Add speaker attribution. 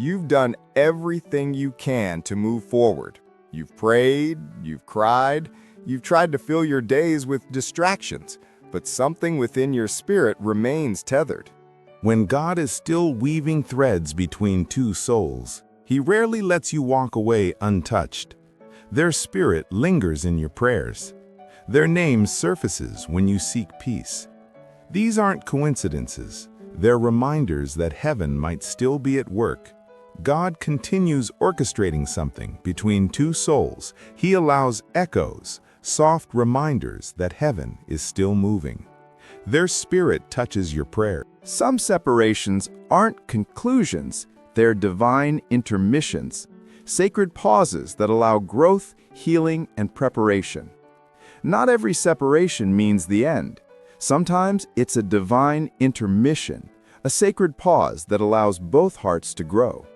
Speaker 1: You've done everything you can to move forward. You've prayed, you've cried, you've tried to fill your days with distractions, but something within your spirit remains tethered.
Speaker 2: When God is still weaving threads between two souls, He rarely lets you walk away untouched. Their spirit lingers in your prayers. Their name surfaces when you seek peace. These aren't coincidences. They're reminders that heaven might still be at work. God continues orchestrating something between two souls. He allows echoes, soft reminders that heaven is still moving. Their spirit touches your prayer.
Speaker 1: Some separations aren't conclusions, they're divine intermissions, sacred pauses that allow growth, healing, and preparation. Not every separation means the end. Sometimes it's a divine intermission, a sacred pause that allows both hearts to grow.